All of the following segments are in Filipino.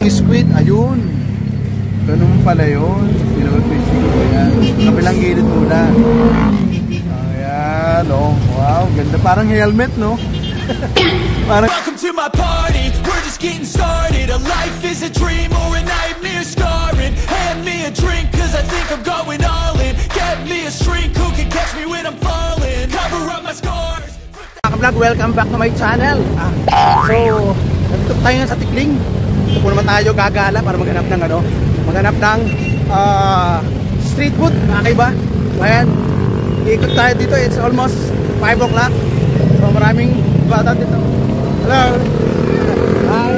Squid, ayun. Ganun pala yun. Pinag-fishing ko yan. Kabilang gilid muna. Ayan, oh. Wow, ganda. Parang helmet, no? Parang... Welcome to my party, we're just getting started. A life is a dream or a nightmare scarring. Hand me a drink, cause I think I'm going all in. Get me a shrink who can catch me when I'm falling. Cover up my scars. Mga vlog, welcome back to my channel. So, nandito tayo sa Tikling. Ito po naman tayo gagala para maghanap ng ano, maghanap ng street food, nakakaiba. Ayan, ikot tayo dito. It's almost 5 o'clock. So maraming bata dito. Hello. Hi.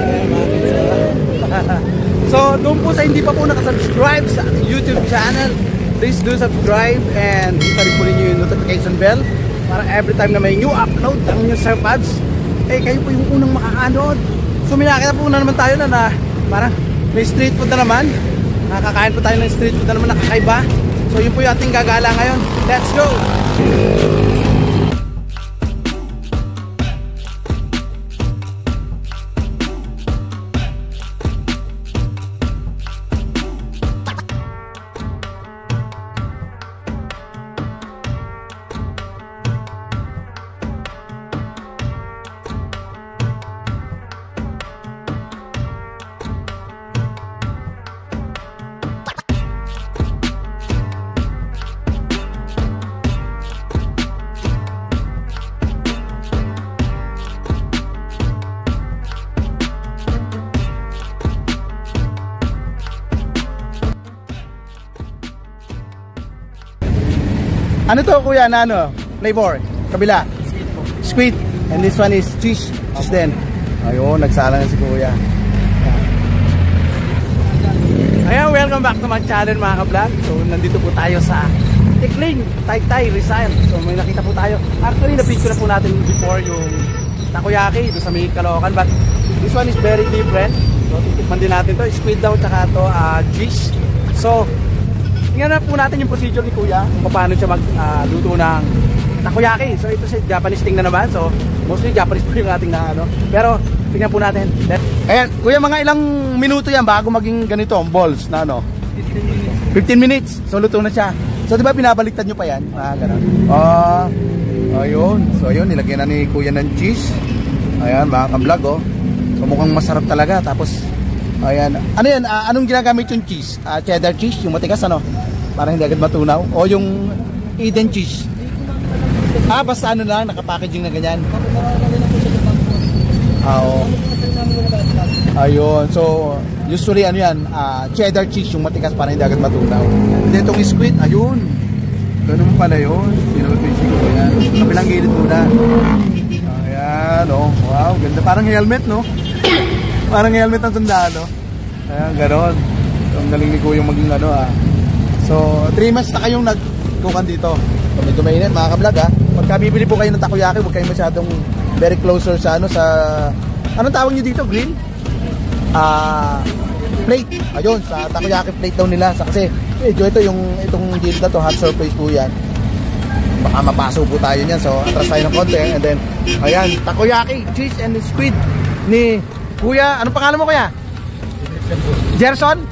So doon po sa hindi pa po nakasubscribe sa YouTube channel, please do subscribe and hit rin po ninyo yung notification bell para every time na may new upload ng new Sir Pads, eh kayo po yung unang makakaanood. So minakita po na naman tayo na parang may street food na naman. Nakakain po tayo ng street food na naman nakakaiba. So yun po yung ating gagala ngayon. Let's go! Ano to kuya na ano? Flavor? Kabila? Squid. And this one is cheese. Cheese din. Ayun, nagsala na si kuya. Ayan, welcome back to my channel mga ka-vlog. So nandito po tayo sa Tikling, Taytay, Rizal. So may nakita po tayo. Actually, na-video na po natin before yung takoyaki doon sa may Caloocan. But this one is very different. So titikman din natin to. Squid daw tsaka to cheese. So tingnan na po natin yung procedure ni kuya kung paano siya magluto ng takoyaki. So ito si Japanese ting na naman. So mostly Japanese po yung ating na ano. Pero tingnan po natin. Ayan, kuya, mga ilang minuto yan bago maging ganito ang balls na ano? 15 minutes. So luto na siya. So di ba binabaliktad nyo pa yan? Ganun. Ayun. So ayun, nilagyan na ni kuya ng cheese. Ayan, mga ka-vlog, oh. So mukhang masarap talaga. Tapos ayan. Ano yan? Anong ginagamit yung cheese? Cheddar cheese? Yung matigas ano? Para hindi agad matunaw? O yung Eden cheese? Basta ano lang, nakapackaging na ganyan. Oo. Ayun. So, usually ano yan? Cheddar cheese yung matigas para hindi agad matunaw. And then itong squid, ayun. Ganun pala yun. Pinag-fishing ko yan. Kabilang gilid muna. Ayan, oh. Wow, ganda. Parang helmet, no? Parang helmet ng sundalo. Ayan, gano'n. So, ang galing ni kuya maging ano So, 3 months na kayong nagkukan dito. So, medyo mainit mga ka-vlog Pagka bibili po kayo ng takoyaki, huwag kayo masyadong very closer sa ano, sa... Anong tawag nyo dito? Grill? Plate. Ayun, sa takoyaki plate daw nila. Kasi, medyo ito itong gilid na to, hot surface po yan. Baka mapaso po tayo niyan. So, atras tayo ng konti. And then, ayan, takoyaki, cheese and squid ni kuya. Anong pangalan mo kuya? Jerson?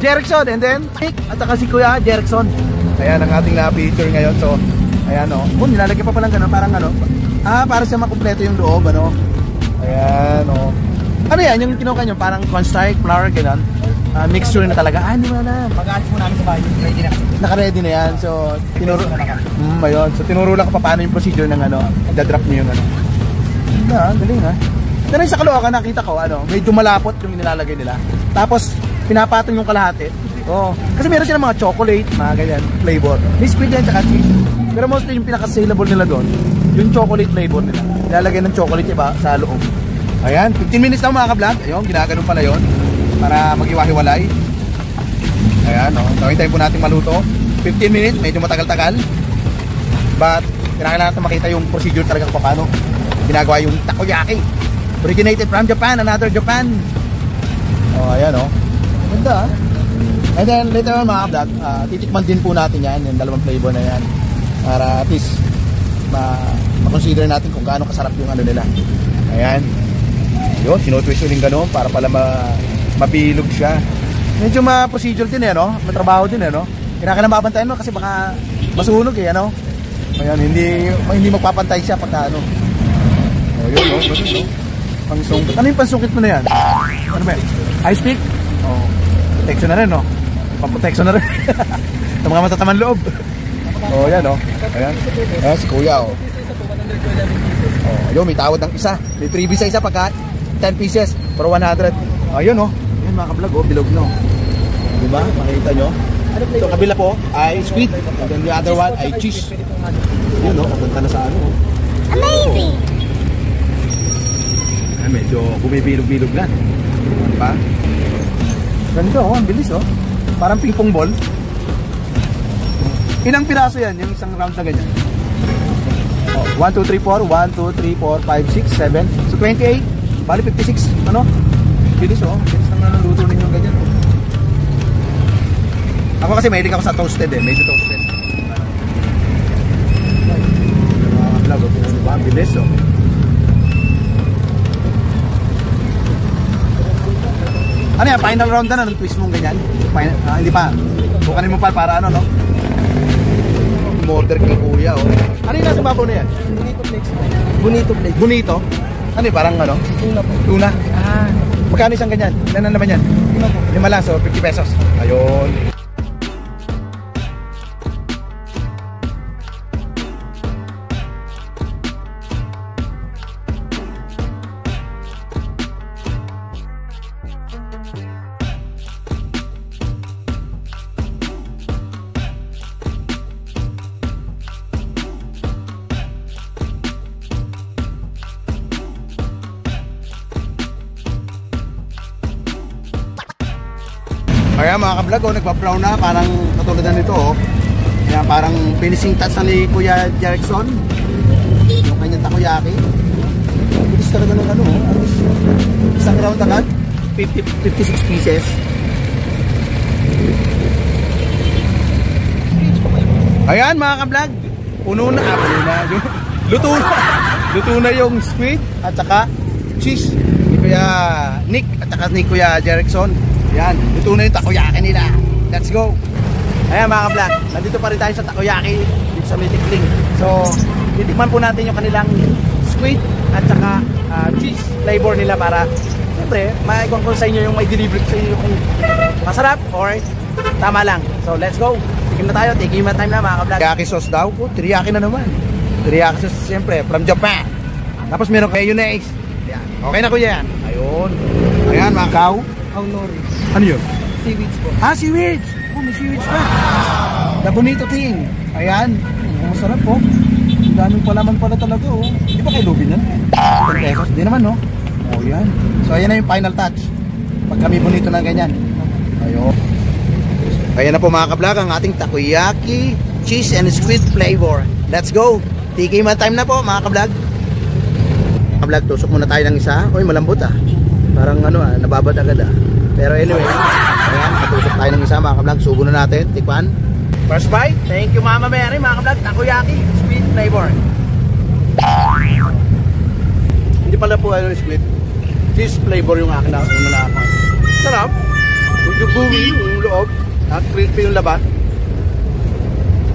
Jerickson. And then at saka si kuya Jerickson. Ayan ang ating na-feature ngayon. So ayan o. Nilalagyan pa palang gano'n. Parang ano. Para siya makumpleto yung loob ano. Ayan o. Ano yan? Yung kinuha nyo? Parang cornstarch, flour, gano'n. Mixture na talaga. Hindi mo na. Pag-aalis mo namin sa bahay. Ready na kasi. Naka-ready na yan. So tinuro. Ayun. So tinuro lang ko paano yung procedure ng ano. Dadrop nyo yung ano. Galing ha. Pero sa Caloocan nakita ko ano, medyo malapot yung nilalagay nila. Tapos pinapatong yung kalahati. Kasi meron silang mga chocolate, mga ganyan flavor. May squid yan tsaka cheese. Pero mostly yung pinaka-saleable nila doon, yung chocolate flavor nila. Nilalagay ng chocolate iba sa loob. Ayan, 15 minutes lang mga ka-vlog. Ayun, ginaganon pala yon para mag-iwa-hiwalay. Ayan, so hintayin po natin maluto. 15 minutes, medyo matagal-tagal. But kailangan natin makita yung procedure talaga kung paano ginagawa yung takoyaki. Originated from Japan, another Japan. Ayan ganda And then later on mga vlog, titikman din po natin yan, yung dalawang flavor na yan. Para at least ma-consider natin kung gaano kasarap yung ano nila. Ayan. Yun, sinutwist uling gano'n para pala mabilog siya. Medyo ma-procedural din eh, no? Matrabaho din eh, no? Kailangan na mabantayan mo kasi baka masunog eh, ano? Ayan, hindi magpapantay siya pagka ano. O yun, no? Ganun, no? Pangsungkit. Ano yung pansungkit mo na yan? Ano ba yan? High stick? O, protection na rin, no? Pang-protection na rin. Sa mga matataman loob. O, yan, no? Ayan. Ayan, si Kuya, o. O, ayun, may tawad ng isa. May freebie sa isa pagka 10 pieces for 100. Ayun, no? Ayan, mga kablog, o. Bilog, no? Diba? Makikita nyo? Ito, kabila po ay squid. And then the other one ay cheese. Yun, no? Kapunta na sa ano, o. Amazing! Ay, medyo bumibilog-bilog na. Diba? Ganito, oh, ang bilis, oh. Parang ping-pong ball. Ilang piraso yan, yung isang round na ganyan? Oh, 1, 2, 3, 4. 1, 2, 3, 4, 5, 6, 7. So, 28. Bali, 56. Ano? Bilis, oh. Bilis na naluto ninyo ganyan, oh. Ako kasi mahilig ako sa toasted, eh. Medyo toasted. Vlog, oh. Diba? Ang bilis, oh. Ano yan? Final round na ng twist mong ganyan? Final, hindi pa. Bukanin mo pa para ano, no? Order kay Kuya, oh. Ano yung nasa babaw na yan? Bonito flakes po. Bonito flakes. Bonito? Ano yung parang ano? Tuna po. Tuna? Ah. Magkano isang ganyan? Ilan na naman yan? 5 po. 5 lang, so 50 pesos. Ayun. Kaya mga kablog, oh, nagpa-flow na, parang katulad na nito, oh. Kaya parang finishing touch na ni Kuya Jerickson. Yung kanyang takoyaki. Bilis talaga ng ano, oh. Isang round agad, 56 pieces. Ayan mga kablog, puno na, luto na yung squid at saka cheese ni Kuya Nick at saka ni Kuya Jerickson. Yan, ito na yung takoyaki nila. Let's go. Ayan mga ka-vlog, nandito pa rin tayo sa takoyaki dito sa Tikling. So, titikman po natin yung kanilang squid at saka cheese flavor nila para siyempre, maikon ko sa inyo yung may delivery sa inyo kung masarap or tama lang. So, let's go. Tikim na tayo, tikim na time na mga ka-vlog. Teriyaki sauce daw po, teriyaki na naman. Teriyaki sauce siyempre, from Japan. Tapos meron mayonnaise. Yan. Okay na Kuya yan. Ayun. Ayan mga kaw. Aunori. Ano yun? Seaweeds po. Ah, seaweeds! Oh, may seaweeds pa. The bonito thing. Ayan. Oh, masarap po. Ang daming palaman pala talaga, oh. Hindi ba kayo lubin yan? 10 pesos? Hindi naman, no? Oh, yan. So, ayan na yung final touch. Pag kami bonito na ganyan. Ayun. Ayan na po mga ka-vlog, ang ating takoyaki, cheese and squid flavor. Let's go! Tikim time na po mga ka-vlog. Ka-vlog, tusok muna tayo ng isa. Uy, malambot ah. Parang ano nababad agad ah. Pero anyway, ayan, patusok tayo ng isa mga ka-vlog. Subo na natin, tikpan. First bite, thank you Mama Mary mga ka-vlog. Takoyaki, squid flavor. Hindi pala po ano squid. Cheese flavor yung akin na nalaman. Sarap. Yung gooey, yung loob. At crispy yung labat.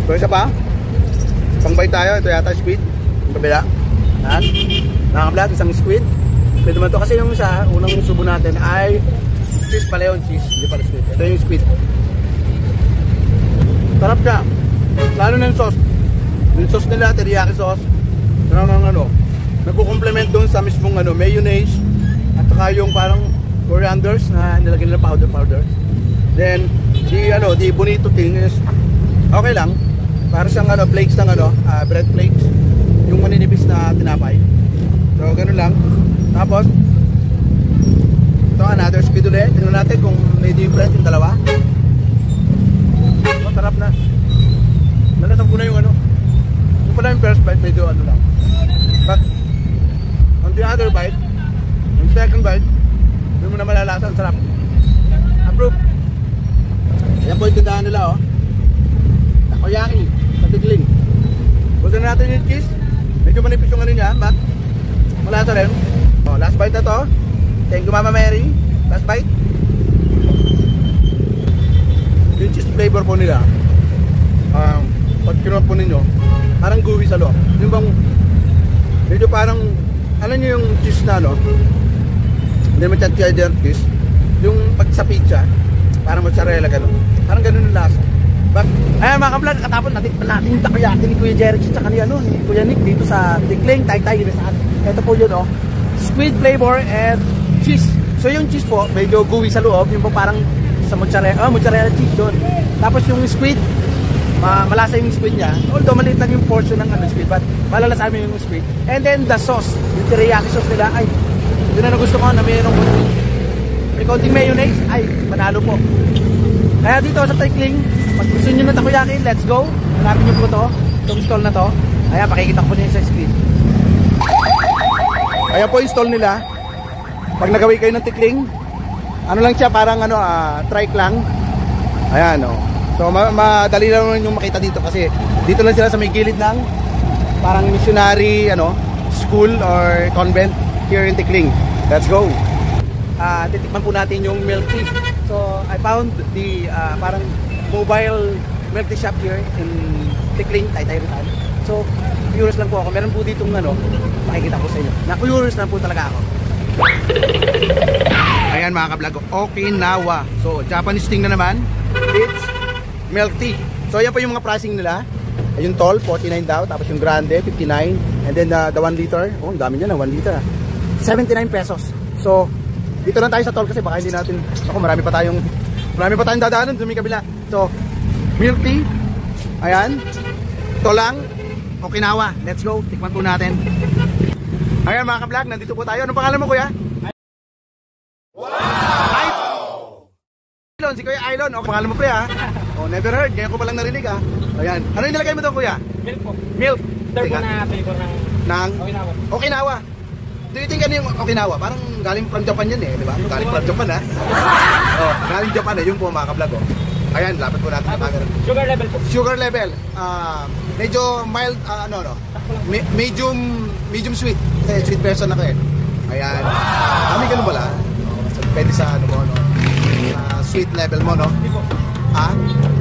So isa pa. Pang-bite tayo, ito yata squid. Yung kabila. Yan. Mga ka-vlog, isang squid. Pwede man ito kasi yung isa, unang subo natin ay cheese pala yun, cheese, hindi pala squid. Ito yung squid. Sarap siya. Lalo na yung sauce. Yung sauce nila, teriyaki sauce. Nagko-complement doon sa mismong mayonnaise. At saka yung parang corianders na nilagyan nila powder. Then, the bonito thing is okay lang. Para siyang flakes ng bread flakes. Yung maninipis na tinapay. So, ganun lang. Tapos, ito another squid ulit. Tingnan natin kung may different yung dalawa. Oh, sarap na. Nalatang ko na yung yung pala yung first bite, medyo lang. But, on the other bite, yung second bite, hindi mo na malalasa, ang sarap. Approve. Ayan po yung tindahan nila, oh. Takoyaki, sa Tikling. Punta na natin yung cheese. Medyo manipis yung niya, but malasa rin. Oh, last bite na to. Thank you Mama Mary. Last bite. Yung cheese flavor po nila, pag kinuha po ninyo, parang gooey sa loob. Yung bang, medyo parang, alam nyo yung cheese na hindi naman cheddar cheese. Yung pag sa pizza, parang mozzarella gano'n. Parang gano'n yung lasa. Ayan mga ka-vlog, katapos natin yung takoyaki ni Kuya Jeric at saka ni Kuya Nick dito sa Tikling, Taytay Rizal. Ito po yun squid flavor and cheese. So yung cheese po, medyo gooey sa loob, yung po parang sa mozzarella cheese doon. Tapos yung squid, malasa yung squid niya. Although maliit lang yung portion ng squid, but malalasan mo yung squid. And then the sauce, yung teriyaki sauce nila, ay, yun na gusto ko na may konting mayonnaise, ay, panalo po. Kaya dito sa Tikling, pag gusto nyo ng takoyaki, let's go. Hanapin nyo po itong stall na to. Ayan, pakikita ko po nyo sa screen. Ayan po yung stall nila. Pag nagawi kayo ng Tikling, ano lang siya, parang trike lang. Ayan So madali lang naman yung makita dito kasi dito lang sila sa may gilid ng parang missionary school or convent here in Tikling. Let's go. Titikman po natin yung milk tea. So I found the parang mobile milk tea shop here in Tikling, Taytay Rizal. So curious lang po ako. Meron po ditong makikita ko sa inyo. Na-curious lang po talaga ako. Ayan mga ka-vlog, Okinawa. So Japanese thing na naman. It's milk tea. So yan po yung mga pricing nila. Yung tall, 49 daw. Tapos yung grande, 59. And then the 1 liter. Oh, ang dami niya na, 1 liter. 79 pesos. So dito lang tayo sa tall kasi baka hindi natin. Marami pa tayong dadaanan sa may kabila. So milk tea. Ayan. Ito lang. Okinawa. Let's go. Tikman po natin. Ayan mga ka-vlog, nandito po tayo. Anong pangalan mo kuya? Wow! Aylon, si Kuya Aylon. Pangalan mo pre ha? Never heard. Ngayon ko palang narinig ha. Ayan. Ano yung nilagay mo ito kuya? Milk po. Milk. Third po na flavor ng Okinawa. Okinawa. Do you think ano yung Okinawa? Parang galing from Japan yan di ba? Galing from Japan ha? Galing Japan yung po mga ka-vlog Ayan, lapit po natin. Sugar level po. Sugar level. Medyo mild, medium sweet. Kasi sweet person ako Ayan. Kami ganun pala. Depende sa sweet level mo, no?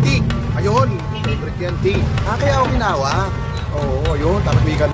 Tea. Ayun. Favorite yan, tea. Kaya Okinawa. Oo, yun. Tapos may ganun.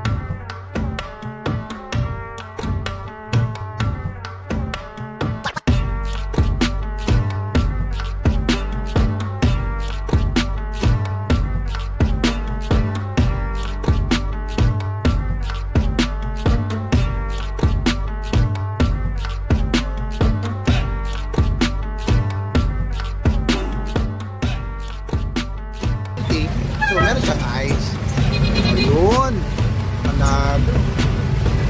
So meron siyang ice. Ayun. Panalo.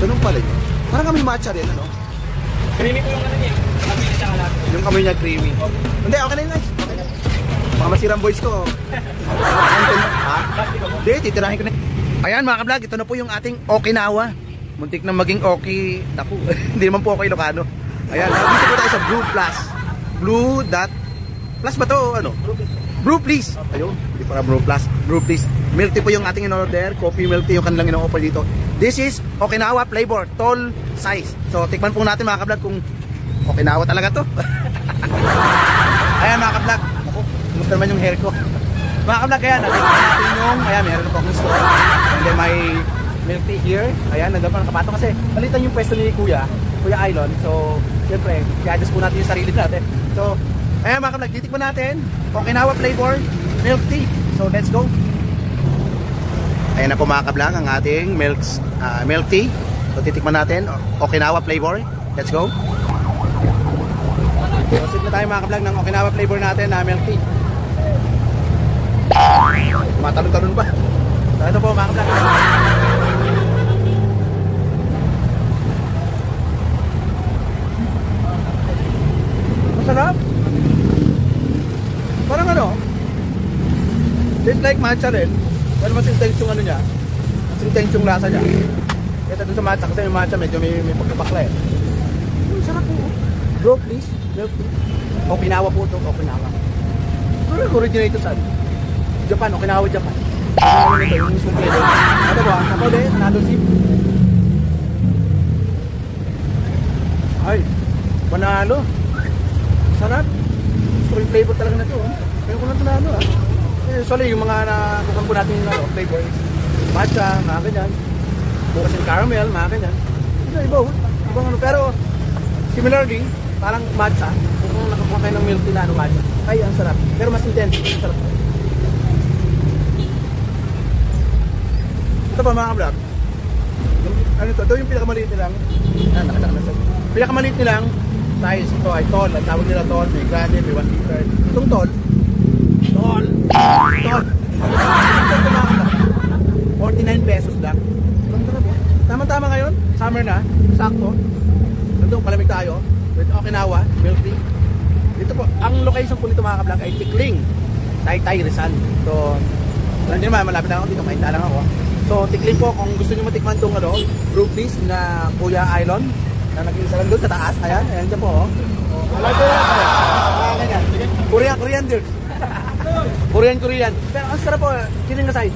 Ganun pala yun. Parang kami matcha rin, Creamy po yung niya. Kami na siya kalap. Yung kami niya creamy. Hindi, okay na yun guys. Okay na. Baka masirang voice ko. Hindi, titirahin ko na. Ayan mga ka-vlog, ito na po yung ating Okinawa. Muntik na maging okay. Naku, hindi naman po ako Ilocano. Ayan, dito po tayo sa Brew Plus. Blue dot plus ba to? Brew please. Ayun, hindi para Brew Plus. Brew please. Milk tea po yung ating in-order. Coffee milk tea yung kanilang in-offer dito. This is Okinawa flavor, tall size. So tikman po natin mga ka-vlog kung Okinawa talaga to. Ayan mga ka-vlog. Ako, kumusta naman yung hair ko? Mga ka-vlog, ayan, natin yung, ayan, meron po akong store. And then may milk tea here. Ayan, nandun pa ng kapato kasi palitan yung pwesto ni Kuya Aylon. So, siyempre, i-adjust po natin yung sarili natin. So, ayan mga ka-vlog, titikman natin Okinawa flavor milk tea. So let's go. Ayan na po mga ka-vlog ang ating milk tea. So titikman natin Okinawa flavor. Let's go. So sip na tayo mga ka-vlog ng Okinawa flavor natin na milk tea. Matalon-talon pa. So ito po mga ka-vlog. Masarap. Parang taste like matcha rin. Pero mas intense yung niya. Mas intense yung lasa niya. Kaya dun sa matcha, kasi yung matcha medyo may pagkabakla Sarap po. Bro, please. Milk tea. Okinawa po ito. Okinawa. Pero originate saan? Japan. Okinawa, Japan. Ito yung mismong flavor. Ito ba? Ako din. Nado sip. Ay. Panalo. Sarap. Gusto ko yung flavor talaga na ito. Kaya ko na panalo Sorry, yung mga nakukan po natin yung flavor. Matcha, mga ganyan. Bukas yung caramel, mga ganyan. Ibang ano. Pero, similarly, parang matcha. Kung nakakuha kayo ng milk tea na matcha. Ay, ang sarap. Pero mas intense. Ang sarap. Ito pa mga vlog. Ano ito yung pinakamaliit nilang. Pinakamaliit nilang size. Ito ay tall. Ang tawag nila tall. May grande, may 1 liter. Itong tall. Tall. 49 pesos lang. Tama-tama ngayon. Summer na. Sakto. Nandun, palamig tayo. With Okinawa, milk tea. Dito po, ang location po nito mga ka-vlog ay Tikling, Taytay, Rizal. So, alam niyo naman, malapit lang ako dito, kainta lang ako. So, Tikling po, kung gusto niyo matikman itong brew please na Kuya Island na nag-iisa lang doon sa taas. Ayan, ayan dyan po. Korean dude. Korean. Pero ang sarap po, kidding aside.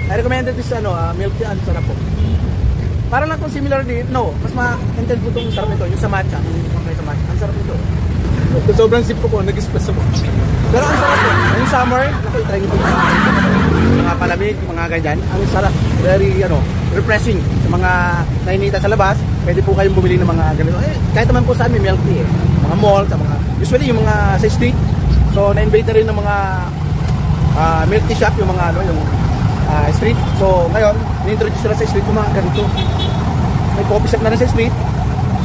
I recommended this milk tea, ang sarap po. Para lang kung similar din, no, mas ma-intense po itong sarap nito, yung sa matcha, ang sarap nito. Sobrang sip ko nag-express ako. Pero ang sarap po, yung summer, try nyo po. Mga palamig, mga ganyan, ang sarap, very, refreshing. Sa mga nainita sa labas, pwede po kayong bumili ng mga ganito. Kahit naman po saan may milk tea mga mall, sa mga, usually yung mga sa street. So, na-invite na rin ng mga milk tea shop, yung mga yung street. So ngayon, ni-introduce sila sa street yung mga ganito. May coffee shop na rin sa street.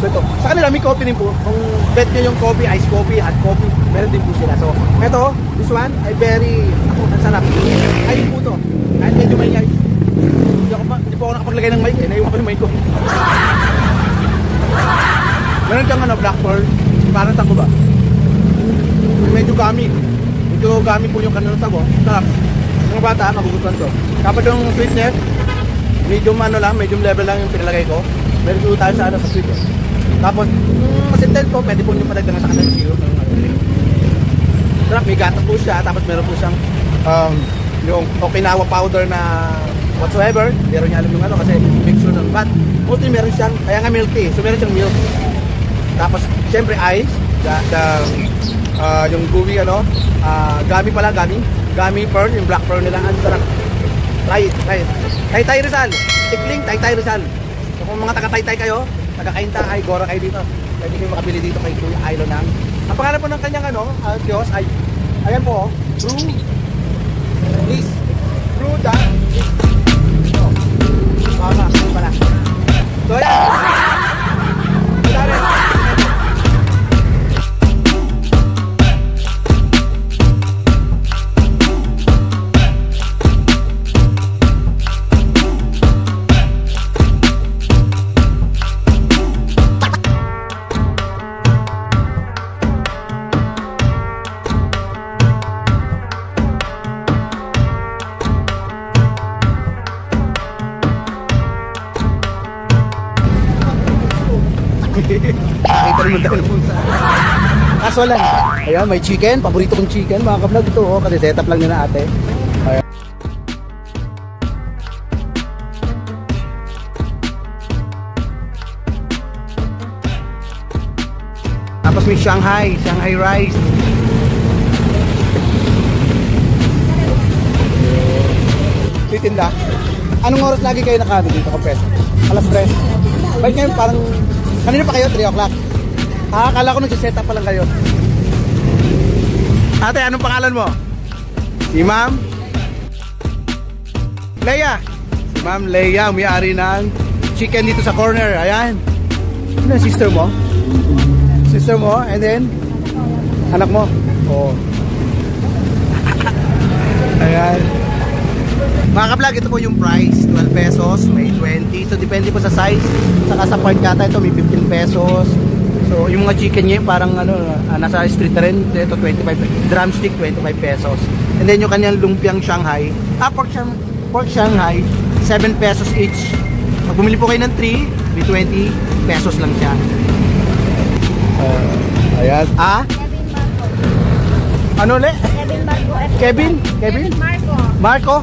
So ito, sa kanila may coffee din po. Kung bet nyo yung coffee, iced coffee, hot coffee, meron din po sila. So ito, this one ay very, ang sarap. Ayun po to. Kahit medyo may hindi po ako nakapaglagay ng mic naiwan ko yung mic ko. Meron kang black pearl, parang tako ba? Medyo gummy po yung kanino tako. Sarap. Mga bata, magugustuhan to. Kapag yung sweetness, medium level lang yung pinalagay ko. Meron po tayo sa sweetness. Tapos, mas intense po, pwede po nyo padagdagan sa kanang kilo. Sarap, may gata po siya. Tapos meron po siyang yung Okinawa powder na whatsoever. Meron niya alam yung kasi mixture ng bat. Ulti meron siyang, kaya nga milk tea. So meron siyang milk. Tapos, syempre ice. Yung gooey gummy pearl, yung black pearl nila, ang sarap. Try it. Taytay Rizal. Tikling, Taytay Rizal. So kung mga taga-Taytay kayo, taga-Kainta, ay Gora kayo dito. Pwede kayo makabili dito kay Kuya Island ng. Ang pangalan po ng kanyang kiosk ay, ayan po, Brew Please. Brew that. So, pala. So, ayan. Nakita naman tayo ng punsa. Kaso lang, ayan, may chicken, paborito kong chicken mga ka-vlog ito, kasi setup lang nila ate. Ayan. Tapos may Shanghai rice. Titinda. Anong oras lagi kayo nakano dito, Kapres? Alas 3. Bakit ngayon parang kanina pa kayo, 3 o'clock? Akala ko nag-set up pa lang kayo. Ate, anong pangalan mo? Si Ma'am Leia. Si Ma'am Leia, may-ari ng chicken dito sa corner. Ayan. Ano, sister mo? Sister mo, and then anak mo. Oh. Ayan. Mga ka-vlog, ito po yung price, 12 pesos, may 20. So depende po sa size. Saka sa part kata ito may 15 pesos. So yung mga chicken niya parang nasa street na rin. Ito 25, drumstick 25 pesos. And then yung kanyang lumpiang Shanghai, pork Shanghai, 7 pesos each. Pag bumili po kayo ng 3, may 20 pesos lang siya. Ayan. Ano le? Kevin Marco. Kevin? Marco. Marco?